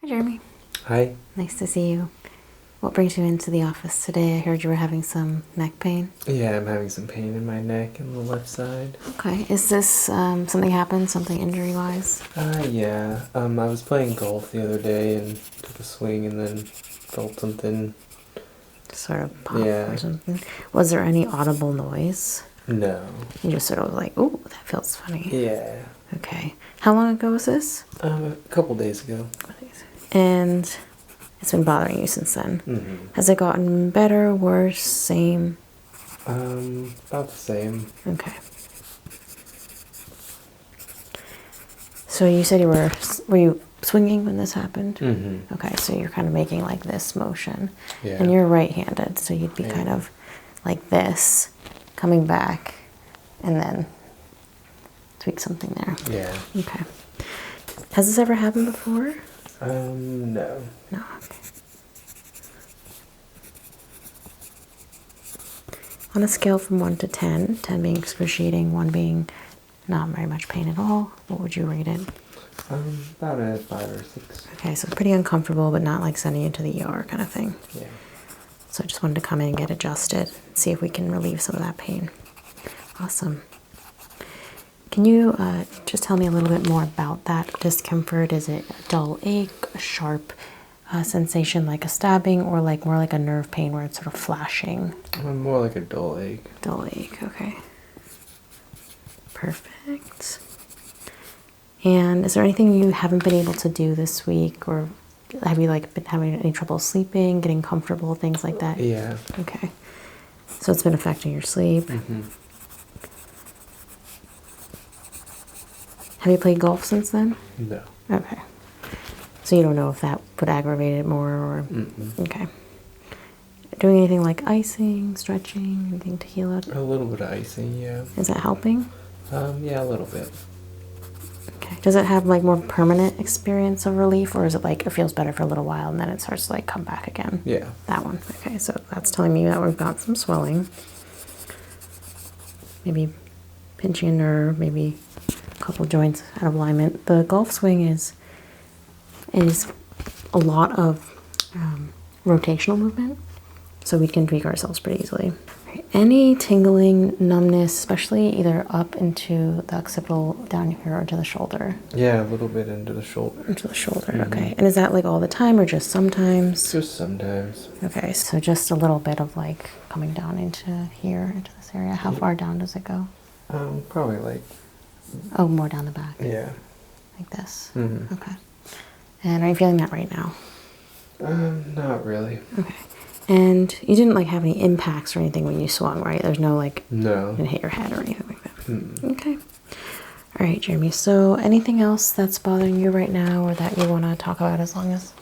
Hi, Jeremy. Hi. Nice to see you. What brings you into the office today? I heard you were having some neck pain. Yeah, I'm having some pain in my neck and the left side. Okay. Is this something happened? Something injury-wise? Yeah. I was playing golf the other day and took a swing and then felt something. Sort of pop or something? Was there any audible noise? No. You just sort of was like, ooh, that feels funny. Yeah. Okay. How long ago was this? A couple days ago. And it's been bothering you since then. Mm-hmm. Has it gotten better, worse, same? About the same. Okay. So you said were you swinging when this happened? Mm-hmm. Okay, so you're kind of making like this motion. Yeah. And you're right-handed, so you'd be kind of like this, coming back, and then tweak something there. Yeah. Okay. Has this ever happened before? No. No, okay. On a scale from 1 to 10, 10 being excruciating, 1 being not very much pain at all, what would you rate it? About a 5 or 6. Okay, so pretty uncomfortable, but not like sending you to the ER kind of thing. Yeah. So I just wanted to come in and get adjusted, see if we can relieve some of that pain. Awesome. Can you just tell me a little bit more about that discomfort? Is it a dull ache, a sharp sensation like a stabbing, or like more like a nerve pain where it's sort of flashing? More like a dull ache. Dull ache, okay. Perfect. And is there anything you haven't been able to do this week, or have you like been having any trouble sleeping, getting comfortable, things like that? Yeah. Okay. So it's been affecting your sleep. Mm-hmm. Have you played golf since then? No. Okay. So you don't know if that would aggravate it more or... Mm-mm. Okay. Doing anything like icing, stretching, anything to heal it? A little bit of icing, yeah. Is that helping? Yeah, a little bit. Okay. Does it have like more permanent experience of relief, or is it like it feels better for a little while and then it starts to like come back again? Yeah. That one. Okay, so that's telling me that we've got some swelling. Maybe pinching a nerve, maybe a couple joints out of alignment. The golf swing is a lot of rotational movement, so we can tweak ourselves pretty easily. Right. Any tingling, numbness, especially either up into the occipital, down here, or to the shoulder? Yeah, a little bit into the shoulder. Into the shoulder, Mm-hmm. okay. And is that like all the time or just sometimes? Just sometimes. Okay, so just a little bit of like coming down into here, into this area. How far down does it go? Probably like... Oh, more down the back. Yeah. Like this? Mm-hmm. Okay. And are you feeling that right now? Not really. Okay. And you didn't like have any impacts or anything when you swung, right? There's no like... No. You didn't hit your head or anything like that? Mm-mm. Okay. All right, Jeremy. So anything else that's bothering you right now or that you want to talk about as long as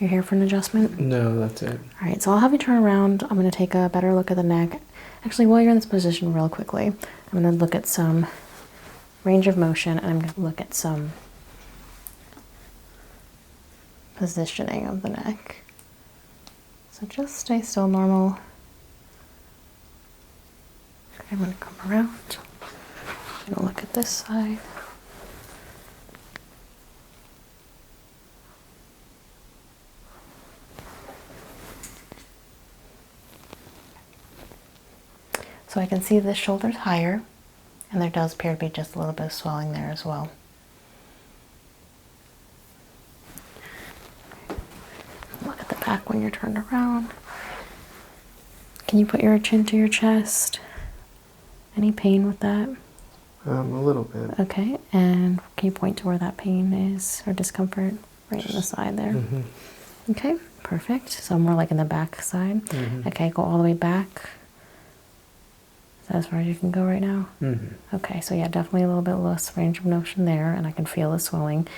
you're here for an adjustment? No, that's it. All right, so I'll have you turn around. I'm going to take a better look at the neck. Actually, while you're in this position real quickly, I'm going to look at some range of motion, and I'm going to look at some positioning of the neck. So just stay still, normal. Okay, I'm going to come around. I'm going to look at this side. So I can see the shoulder's higher, and there does appear to be just a little bit of swelling there as well. Look at the back when you're turned around. Can you put your chin to your chest? Any pain with that? A little bit. Okay, and can you point to where that pain is or discomfort? Right in the side there. Mm-hmm. Okay, perfect. So more like in the back side. Mm-hmm. Okay, go all the way back. Is that as far as you can go right now? Mm-hmm. Okay, so yeah, definitely a little bit less range of motion there, and I can feel the swelling.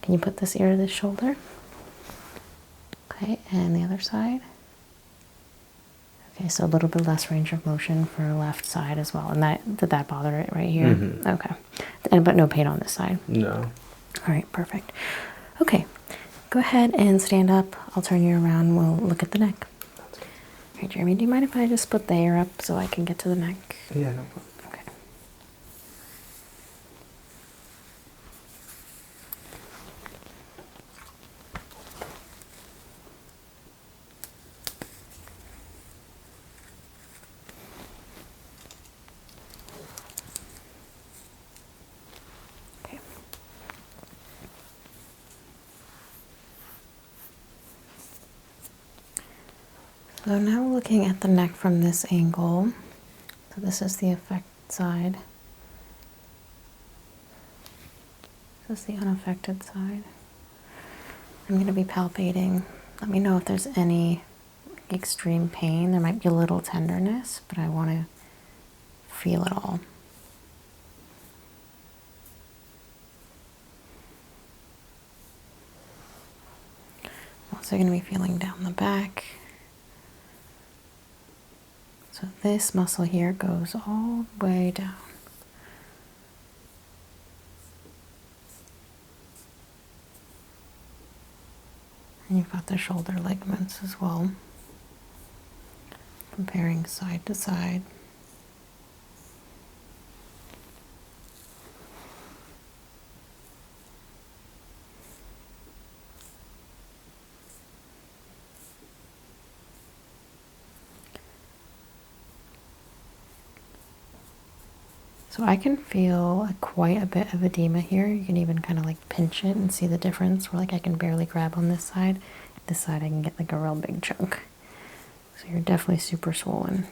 Can you put this ear to this shoulder? Okay, and the other side. Okay, so a little bit less range of motion for left side as well. And did that bother it right here? Mm-hmm. Okay, but no pain on this side. No. All right, perfect. Okay, go ahead and stand up. I'll turn you around and we'll look at the neck. That's good. All right, Jeremy, do you mind if I just split the hair up so I can get to the neck? Yeah, no problem. Okay. So now looking at the neck from this angle. So this is the affected side. This is the unaffected side. I'm going to be palpating. Let me know if there's any extreme pain. There might be a little tenderness, but I want to feel it all. I'm also going to be feeling down the back. So this muscle here goes all the way down. And you've got the shoulder ligaments as well. Comparing side to side. So I can feel quite a bit of edema here. You can even kind of like pinch it and see the difference. Where like I can barely grab on this side. This side I can get like a real big chunk. So you're definitely super swollen.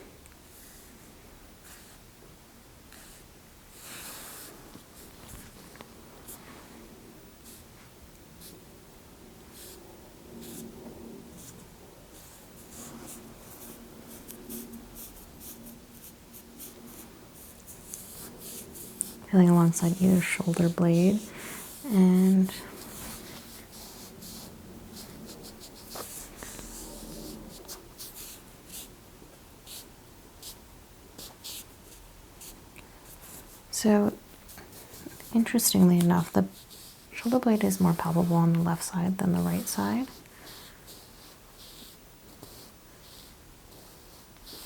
Feeling alongside either shoulder blade, and so interestingly enough, the shoulder blade is more palpable on the left side than the right side.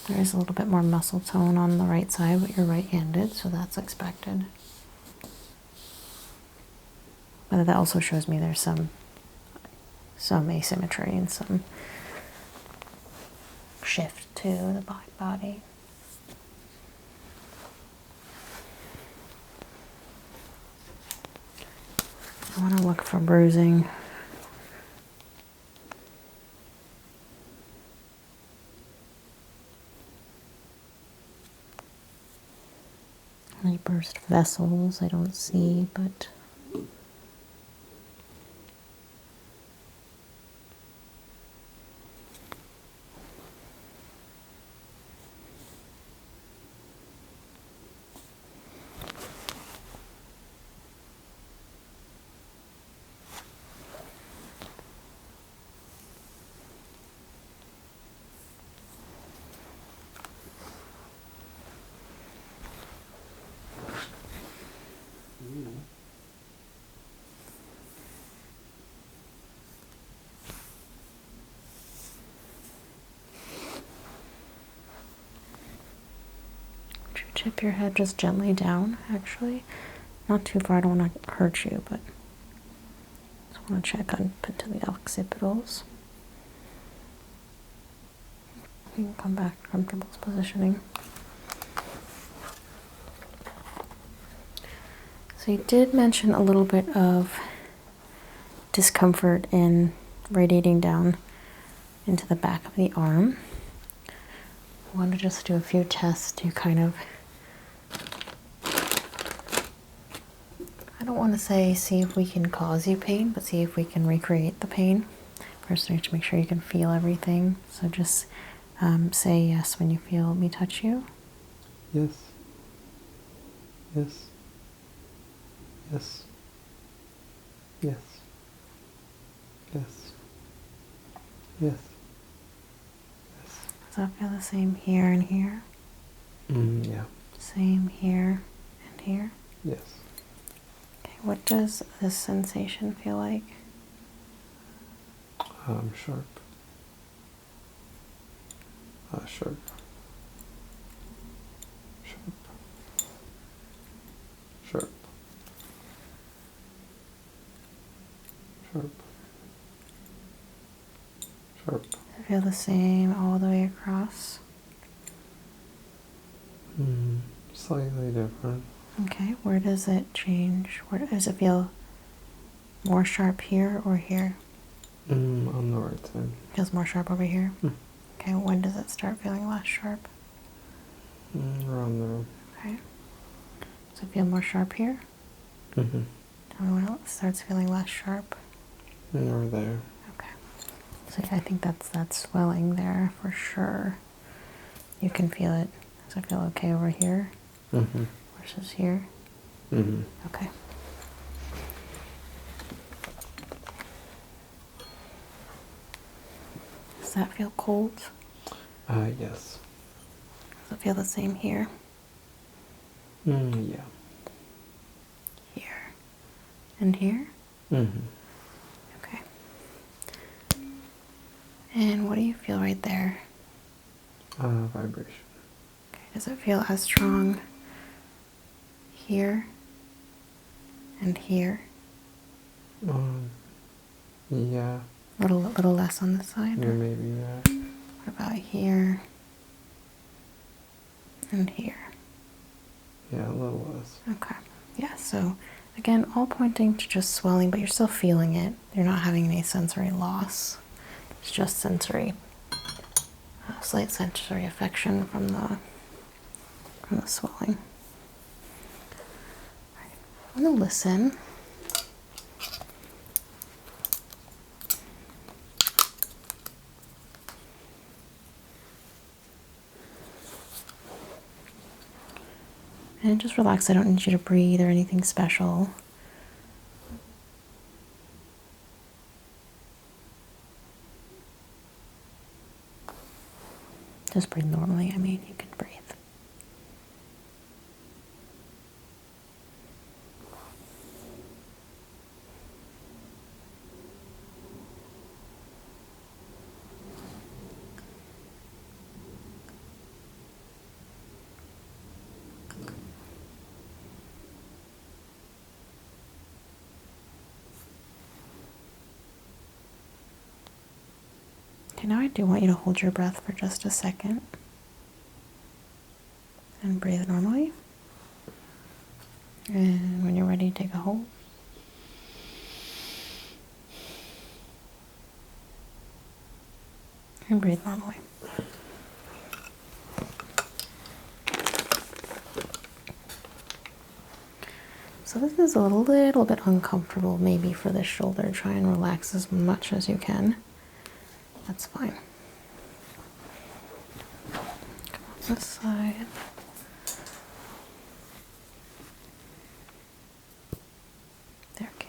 There is a little bit more muscle tone on the right side, but you're right-handed, so that's expected. But that also shows me there's some asymmetry and some shift to the body. I want to look for bruising. Any burst vessels I don't see, but tip your head just gently down, actually. Not too far, I don't want to hurt you, but just want to check on to the occipitals. You can come back to comfortable positioning. So you did mention a little bit of discomfort in radiating down into the back of the arm. I want to just do a few tests to kind of, I don't want to say see if we can cause you pain, but see if we can recreate the pain. First, we have to make sure you can feel everything. So just say yes when you feel me touch you. Yes. Yes. Yes. Yes. Yes. Yes. Yes. Does that feel the same here and here? Yeah. Same here and here? Yes. Okay, what does this sensation feel like? Sharp. Sharp. Sharp. Sharp. Sharp. Sharp. Does it feel the same all the way across? Slightly different. Okay, where does it change? Where does it feel more sharp here or here? On the right side. Feels more sharp over here? Okay, when does it start feeling less sharp? Around there. Okay. Does it feel more sharp here? Mm-hmm. Tell me when it starts feeling less sharp. Or there. Okay. So yeah, I think that's that swelling there for sure. You can feel it. Does it feel okay over here? Mm-hmm. Versus here? Mm-hmm. Okay. Does that feel cold? Yes. Does it feel the same here? Yeah. Here. And here? Mm-hmm. Okay. And what do you feel right there? Vibration. Okay. Does it feel as strong here and here? Yeah. Little less on this side? Yeah, maybe that. What about here and here? Yeah, a little less. Okay. Yeah, so again, all pointing to just swelling, but you're still feeling it. You're not having any sensory loss. It's just sensory, slight sensory affection from the swelling. All right. I'm gonna listen. And just relax. I don't need you to breathe or anything special. Just breathe normally. I mean, you can breathe. Okay, now I do want you to hold your breath for just a second and breathe normally. And when you're ready, take a hold. And breathe normally. So this is a little bit uncomfortable maybe for the shoulder. Try and relax as much as you can. That's fine. Come on this side. There, okay.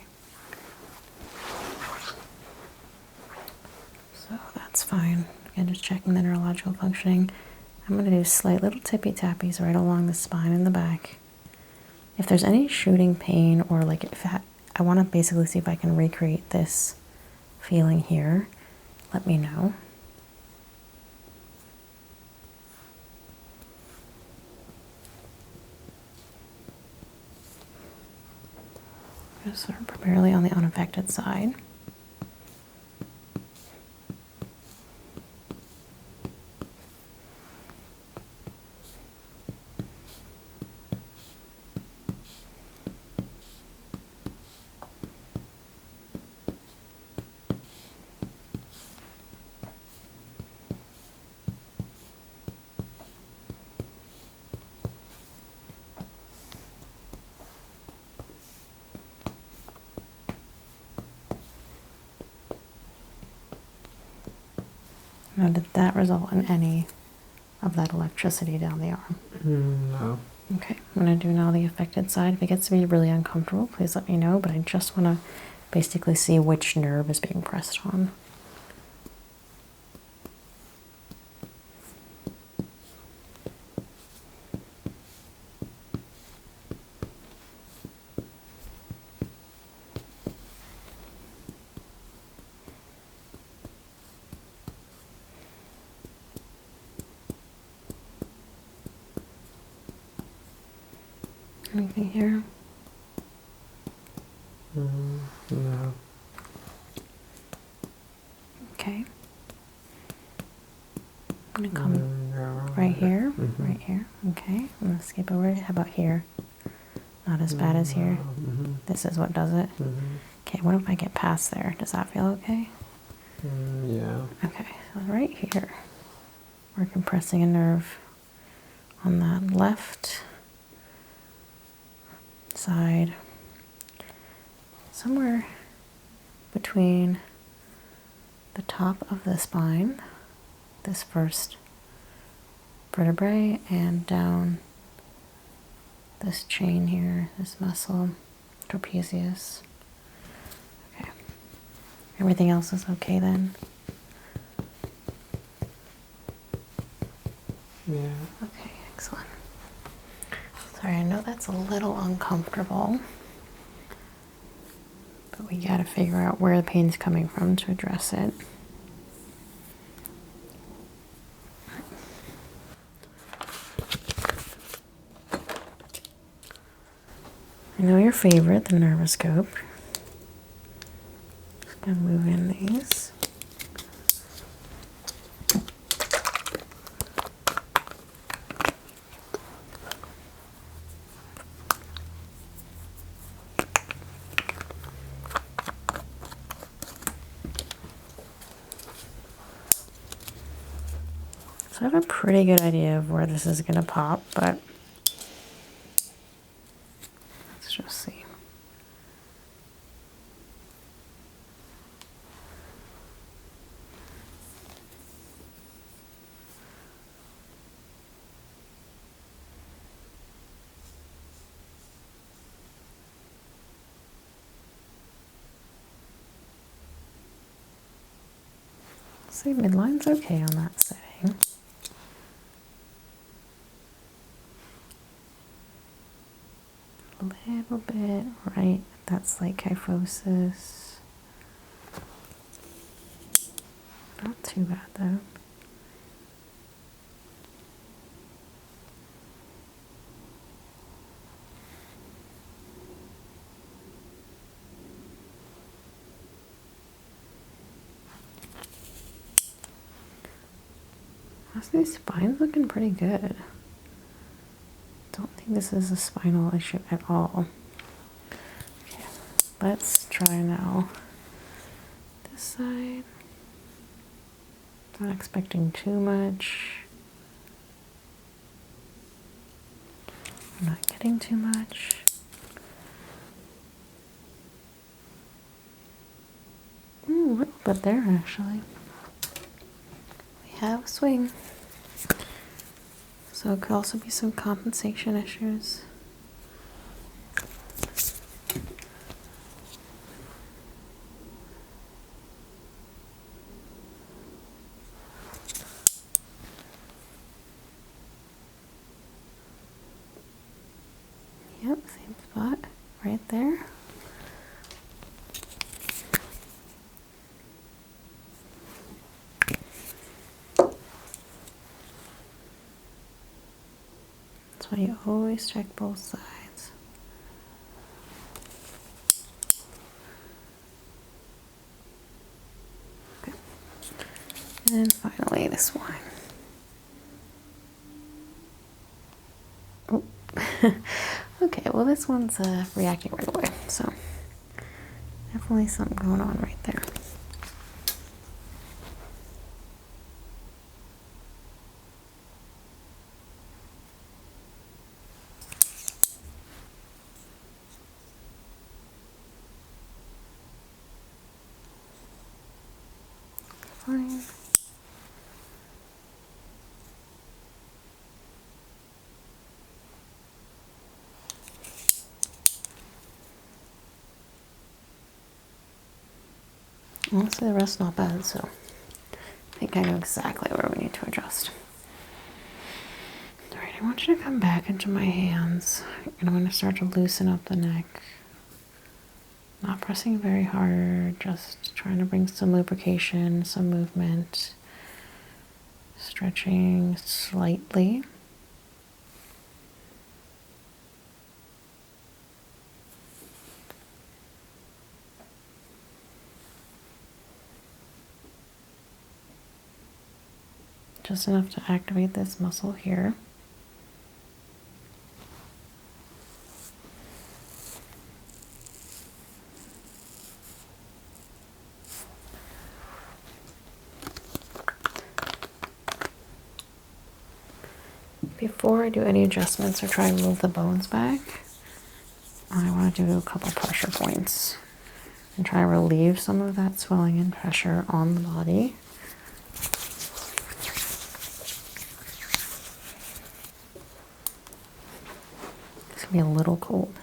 So that's fine. Again, just checking the neurological functioning. I'm going to do slight little tippy tappies right along the spine and the back. If there's any shooting pain or like if I want to basically see if I can recreate this feeling here, let me know. Just sort of primarily on the unaffected side. Now, did that result in any of that electricity down the arm? No. Okay, I'm going to do now the affected side. If it gets to be really uncomfortable, please let me know, but I just want to basically see which nerve is being pressed on. Anything here? No. Okay. I'm going to come right here, right here. Okay, I'm going to skip over it. How about here? Not as bad as here. This is what does it. Okay, what if I get past there? Does that feel okay? Yeah. Okay, so right here. We're compressing a nerve on that left side, somewhere between the top of the spine, this first vertebrae, and down this chain here, this muscle, trapezius. Okay. Everything else is okay then? Yeah. Okay, excellent. Sorry, I know that's a little uncomfortable, but we gotta figure out where the pain's coming from to address it. I know your favorite, the Nervoscope. Just gonna move in these. So I have a pretty good idea of where this is gonna pop, but let's just see. See, midline's okay on that setting. A little bit right, that's like kyphosis. Not too bad though. Honestly, spine's looking pretty good. Don't think this is a spinal issue at all. Okay, let's try now this side. Not expecting too much. I'm not getting too much. Ooh, a little bit there actually. We have a swing. So it could also be some compensation issues. Yep, same spot right there. That's why you always check both sides. Okay. And finally this one. Oh. Okay, well this one's reacting right away, so definitely something going on right there. Fine. Honestly, the rest's not bad, so I think I know exactly where we need to adjust. All right, I want you to come back into my hands, and I'm going to start to loosen up the neck. Not pressing very hard, just trying to bring some lubrication, some movement. Stretching slightly. Just enough to activate this muscle here. Before I do any adjustments or try and move the bones back, I want to do a couple pressure points and try to relieve some of that swelling and pressure on the body. It's gonna be a little cold.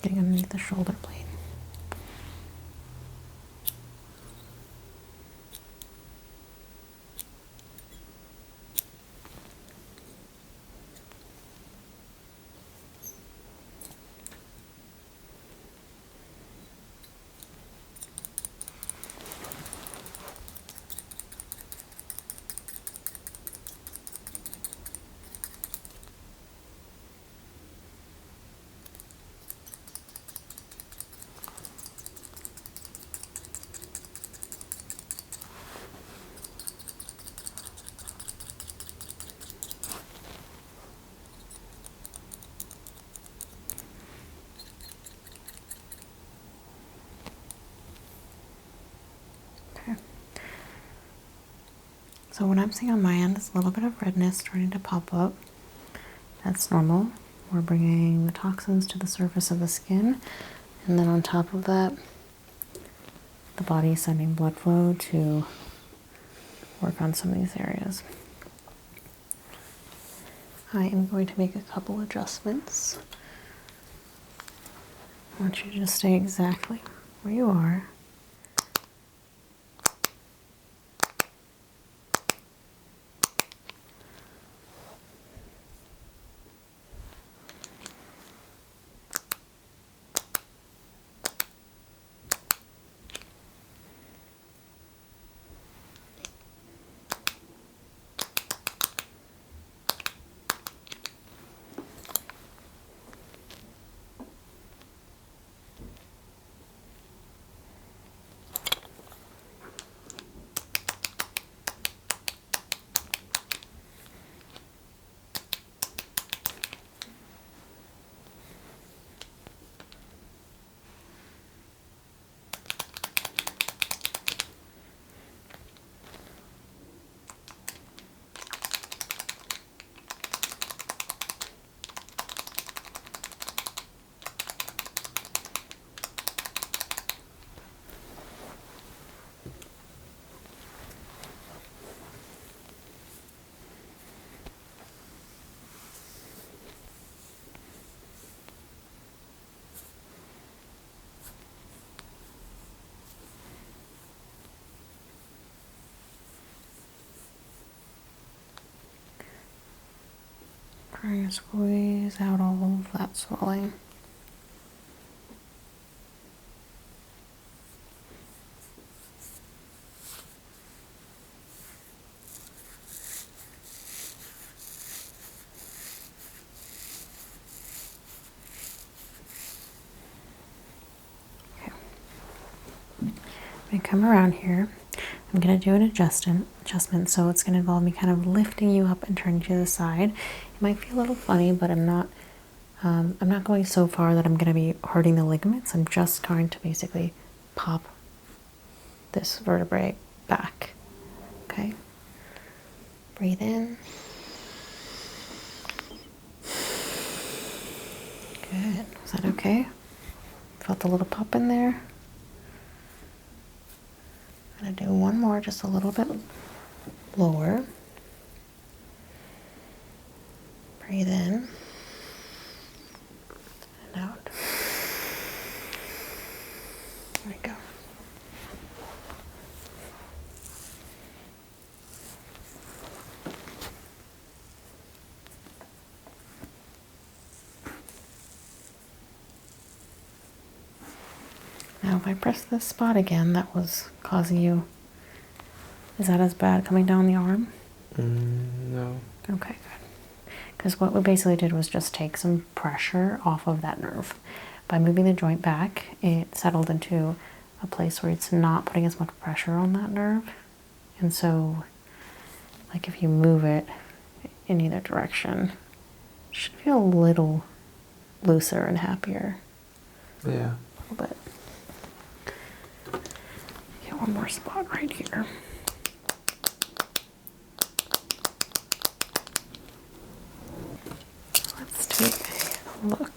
Getting underneath the shoulder blade. Okay. So what I'm seeing on my end is a little bit of redness starting to pop up. That's normal. We're bringing the toxins to the surface of the skin, and then on top of that, the body is sending blood flow to work on some of these areas. I am going to make a couple adjustments. I want you to just stay exactly where you are. Trying to squeeze out all of that swelling. Okay. I'm going to come around here. I'm going to do an adjustment, so it's going to involve me kind of lifting you up and turning to the side. It might feel a little funny, but I'm not going so far that I'm going to be hurting the ligaments. I'm just going to basically pop this vertebrae back. Okay? Breathe in. Good. Is that okay? Felt a little pop in there? I'm going to do one more, just a little bit lower. Breathe in and out. There we go. Now if I press this spot again that was causing you, is that as bad coming down the arm? No. Okay, good. Because what we basically did was just take some pressure off of that nerve. By moving the joint back, it settled into a place where it's not putting as much pressure on that nerve. And so, like if you move it in either direction, it should feel a little looser and happier. Yeah. A little bit. Get one more spot right here. Let's take a look.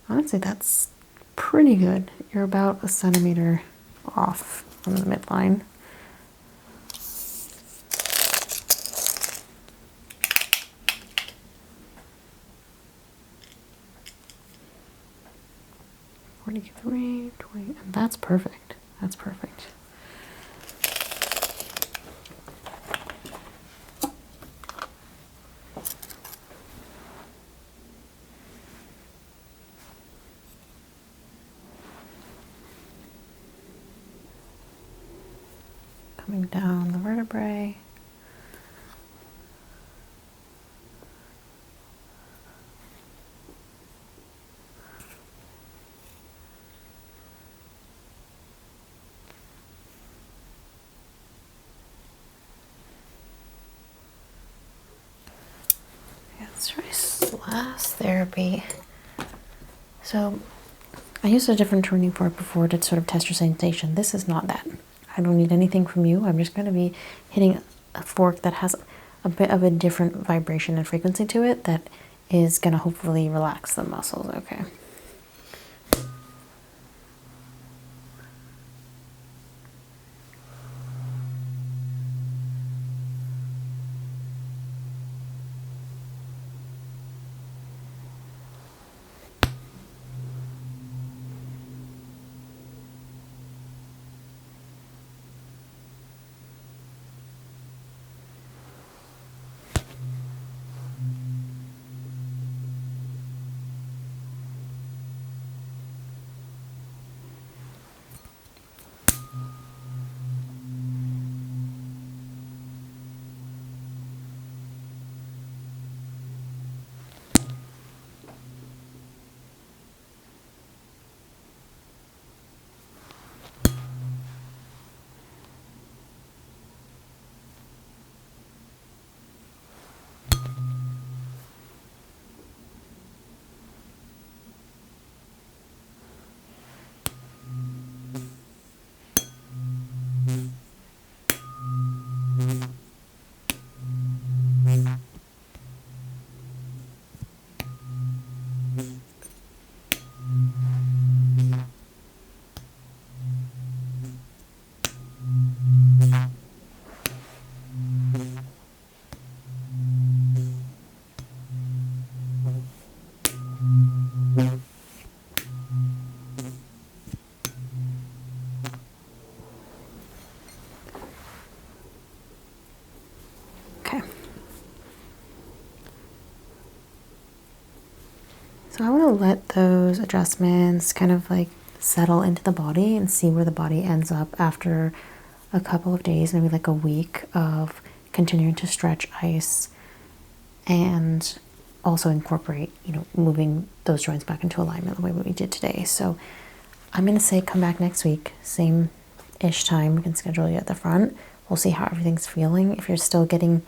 Honestly, that's pretty good. You're about a centimeter off from the midline. $43, $20, and that's perfect. That's perfect. Coming down the vertebrae. Let's try SLAS therapy. So I used a different tuning fork before to sort of test your sensation. This is not that. I don't need anything from you. I'm just going to be hitting a fork that has a bit of a different vibration and frequency to it that is going to hopefully relax the muscles, okay? Okay. So I want to let those adjustments kind of like settle into the body and see where the body ends up after a couple of days, maybe like a week of continuing to stretch, ice, and also incorporate, moving those joints back into alignment the way we did today. So I'm going to say come back next week, same-ish time. We can schedule you at the front. We'll see how everything's feeling. If you're still getting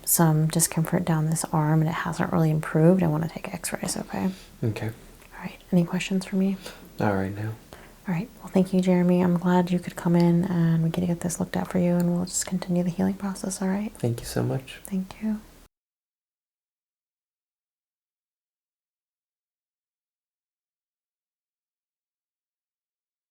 some discomfort down this arm and it hasn't really improved, I want to take x-rays, okay? Okay. All right. Any questions for me? All right now. All right. Well, thank you, Jeremy. I'm glad you could come in and we get to get this looked at for you, and we'll just continue the healing process, all right? Thank you so much. Thank you.